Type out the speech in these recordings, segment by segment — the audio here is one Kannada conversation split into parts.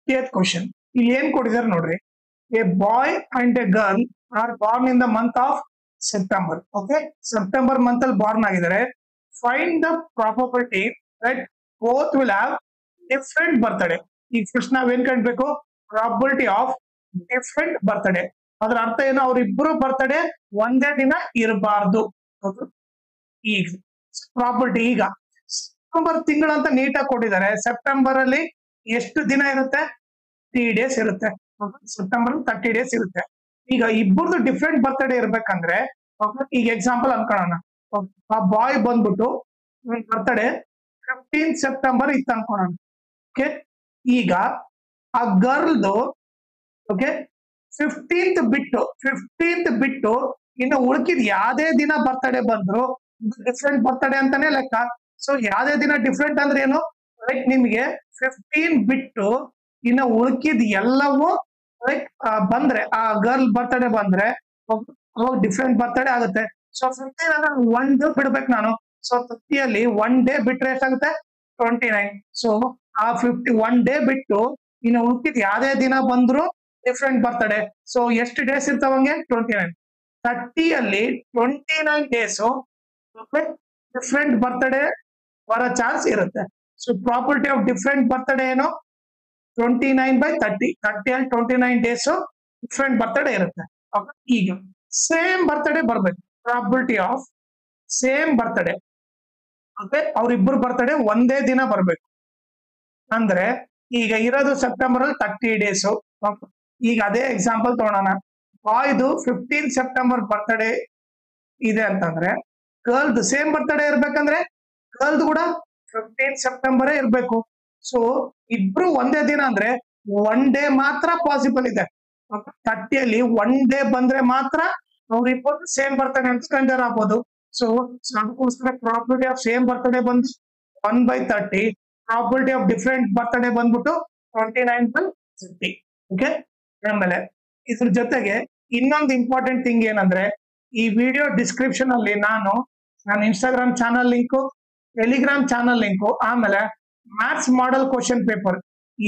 50th ಕ್ವಶನ್ ಇಲ್ಲಿ ಏನ್ ಕೊಟ್ಟಿದ್ದಾರೆ ನೋಡ್ರಿ. A boy and A girl are born in the month of September. Okay, September month ಅಲ್ಲಿ ಬಾರ್ನ್ ಆಗಿದ್ದಾರೆ. Find the probability that both will have different birthday. ಈಗ ಫಸ್ಟ್ ನಾವೇನ್ ಕಂಡ್ಬೇಕು, ಪ್ರಾಬಬಿಲಿಟಿ ಆಫ್ ಡಿಫ್ರೆಂಟ್ ಬರ್ತಡೇ. ಅದ್ರ ಅರ್ಥ ಏನು, ಅವ್ರಿಬ್ರು ಬರ್ತಡೇ ಒಂದೇ ದಿನ ಇರಬಾರ್ದು. ಈಗ ಪ್ರಾಬಬಿಲಿಟಿ, ಈಗ ಸೆಪ್ಟೆಂಬರ್ ತಿಂಗಳಂತ ನೀಟಾಗಿ ಕೊಟ್ಟಿದ್ದಾರೆ. ಸೆಪ್ಟೆಂಬರ್ ಅಲ್ಲಿ ಎಷ್ಟು ದಿನ ಇರುತ್ತೆ, 30 days ಇರುತ್ತೆ. ಸೆಪ್ಟೆಂಬರ್ 30 days ಇರುತ್ತೆ. ಈಗ ಇಬ್ಬರದು ಡಿಫ್ರೆಂಟ್ ಬರ್ತಡೇ ಇರ್ಬೇಕಂದ್ರೆ, ಈಗ ಎಕ್ಸಾಂಪಲ್ ಅನ್ಕೊಳ್ಳೋಣ, ಆ ಬಾಯ್ ಬಂದ್ಬಿಟ್ಟು ಬರ್ತಡೇ 15 ಸೆಪ್ಟೆಂಬರ್ ಇತ್ತು ಅನ್ಕೊಳ್ಳೋಣ. ಓಕೆ, ಈಗ ಆ ಗರ್ಲ್ದು ಓಕೆ 15th ಬಿಟ್ಟು ಇನ್ನು ಉಳ್ಕಿದ್ ಯಾವ್ದೇ ದಿನ ಬರ್ತಡೇ ಬಂದ್ರು ಡಿಫ್ರೆಂಟ್ ಬರ್ತಡೇ ಅಂತಾನೆ ಲೆಕ್ಕ. ಸೊ ಯಾವ್ದೇ ದಿನ ಡಿಫ್ರೆಂಟ್ ಅಂದ್ರೆ ಏನು, ಲೈಕ್ ನಿಮ್ಗೆ 15 ಬಿಟ್ಟು ಇನ್ನು ಉಳ್ಕಿದ್ ಎಲ್ಲವೂ ಲೈಕ್ ಬಂದ್ರೆ, ಆ ಗರ್ಲ್ ಬರ್ತಡೇ ಬಂದ್ರೆ ಅವಾಗ ಡಿಫ್ರೆಂಟ್ ಬರ್ತಡೇ ಆಗುತ್ತೆ. ಸೊ 15 ಅಂದ್ರೆ 1 day ಬಿಡ್ಬೇಕು ನಾನು. ಸೊ 30 1 day ಬಿಟ್ರೆ ಎಷ್ಟಾಗುತ್ತೆ, 29. ಸೊ ಆ 1 day ಬಿಟ್ಟು ಇನ್ನು ಉಳ್ಕಿದ್ ಯಾವ್ದೇ ದಿನ ಬಂದ್ರು ಡಿಫ್ರೆಂಟ್ ಬರ್ತಡೇ. ಸೊ ಎಷ್ಟು ಡೇಸ್ ಇರ್ತಾವಂಗೆ, 29. 30 29 days ಡಿಫ್ರೆಂಟ್ ಬರ್ತಡೇ ಬರೋ ಚಾನ್ಸ್ ಇರುತ್ತೆ. So probability of different birthday ಏನು, 29/30. 30 29 days ಡಿಫ್ರೆಂಟ್ ಬರ್ತಡೇ ಇರುತ್ತೆ. ಈಗ ಸೇಮ್ ಬರ್ತಡೇ ಬರ್ಬೇಕು, probability of same birthday. Okay, ಅವ್ರಿಬ್ರು ಬರ್ತಡೇ ಒಂದೇ ದಿನ ಬರ್ಬೇಕು ಅಂದ್ರೆ, ಈಗ ಇರೋದು ಸೆಪ್ಟೆಂಬರ್ ಅಲ್ಲಿ 30 days. ಈಗ ಅದೇ ಎಕ್ಸಾಂಪಲ್ ತಗೊಳೋಣ. ಬಾಯ್ದು 15 ಸೆಪ್ಟೆಂಬರ್ ಬರ್ತಡೇ ಇದೆ ಅಂತಂದ್ರೆ, ಗರ್ಲ್ದು ಸೇಮ್ ಬರ್ತಡೇ ಇರ್ಬೇಕಂದ್ರೆ ಗರ್ಲ್ದು ಕೂಡ 15 ಸೆಪ್ಟೆಂಬರ್ ಇರ್ಬೇಕು. ಸೊ ಇಬ್ರು ಒಂದೇ ದಿನ ಅಂದ್ರೆ 1 day ಮಾತ್ರ ಪಾಸಿಬಲ್ ಇದೆ. 30 1 day ಬಂದ್ರೆ ಮಾತ್ರ ಅವ್ರಿಬ್ಬರು ಸೇಮ್ ಬರ್ತಡೇ ಅಂತ ಕನ್ಸಿಡರ್ ಆಗ್ಬೋದು. ಸೊ ಅದಕ್ಕೋಸ್ಕರ ಪ್ರಾಬಬಿಲಿಟಿ ಆಫ್ ಸೇಮ್ ಬರ್ತಡೇ ಬಂದು 1/30, ಪ್ರಾಬಬಿಲಿಟಿ ಆಫ್ ಡಿಫ್ರೆಂಟ್ ಬರ್ತಡೇ ಬಂದ್ಬಿಟ್ಟು 29/30. ಓಕೆ, ಆಮೇಲೆ ಇದ್ರ ಜೊತೆಗೆ ಇನ್ನೊಂದು ಇಂಪಾರ್ಟೆಂಟ್ ಥಿಂಗ್ ಏನಂದ್ರೆ, ಈ ವಿಡಿಯೋ ಡಿಸ್ಕ್ರಿಪ್ಷನ್ ಅಲ್ಲಿ ನಾನು Instagram channel link, Telegram channel link, ಆಮೇಲೆ ಮ್ಯಾಥ್ಸ್ ಮಾಡಲ್ ಕ್ವಶನ್ ಪೇಪರ್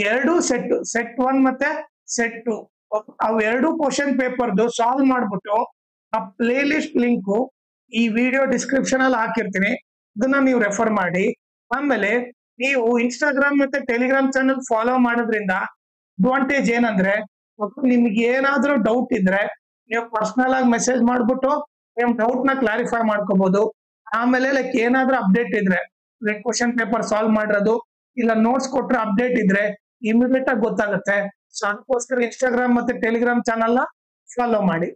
ಎರಡು ಸೆಟ್ 1 ಮತ್ತೆ ಸೆಟ್ 2 ಅವು ಎರಡು ಕ್ವಶನ್ ಪೇಪರ್ದು ಸಾಲ್ವ್ ಮಾಡ್ಬಿಟ್ಟು ಆ ಪ್ಲೇ ಲಿಸ್ಟ್ ಲಿಂಕು ಈ ವಿಡಿಯೋ ಡಿಸ್ಕ್ರಿಪ್ಷನ್ ಅಲ್ಲಿ ಹಾಕಿರ್ತೀನಿ. ಇದನ್ನ ನೀವು ರೆಫರ್ ಮಾಡಿ. ಆಮೇಲೆ ನೀವು ಇನ್ಸ್ಟಾಗ್ರಾಮ್ ಮತ್ತೆ ಟೆಲಿಗ್ರಾಮ್ ಚಾನಲ್ ಫಾಲೋ ಮಾಡೋದ್ರಿಂದ ಅಡ್ವಾಂಟೇಜ್ ಏನಂದ್ರೆ, ನಿಮ್ಗೆ ಏನಾದ್ರೂ ಡೌಟ್ ಇದ್ರೆ ನೀವು ಪರ್ಸನಲ್ ಆಗಿ ಮೆಸೇಜ್ ಮಾಡ್ಬಿಟ್ಟು ನಿಮ್ ಡೌಟ್ ನ ಕ್ಲಾರಿಫೈ ಮಾಡ್ಕೋಬಹುದು. ಆಮೇಲೆ ಲೈಕ್ ಏನಾದ್ರೂ ಅಪ್ಡೇಟ್ ಇದ್ರೆ, ಲೈಕ್ ಕ್ವಶನ್ ಪೇಪರ್ ಸಾಲ್ವ್ ಮಾಡಿರೋದು ಇಲ್ಲ ನೋಟ್ಸ್ ಕೊಟ್ರೆ ಅಪ್ಡೇಟ್ ಇದ್ರೆ ಇಮಿಡಿಯೇಟ್ ಆಗಿ ಗೊತ್ತಾಗುತ್ತೆ. ಸೊ ಅದಕ್ಕೋಸ್ಕರ ಇನ್ಸ್ಟಾಗ್ರಾಮ್ ಮತ್ತೆ ಟೆಲಿಗ್ರಾಮ್ ಚಾನಲ್ ನ ಫಾಲೋ ಮಾಡಿ.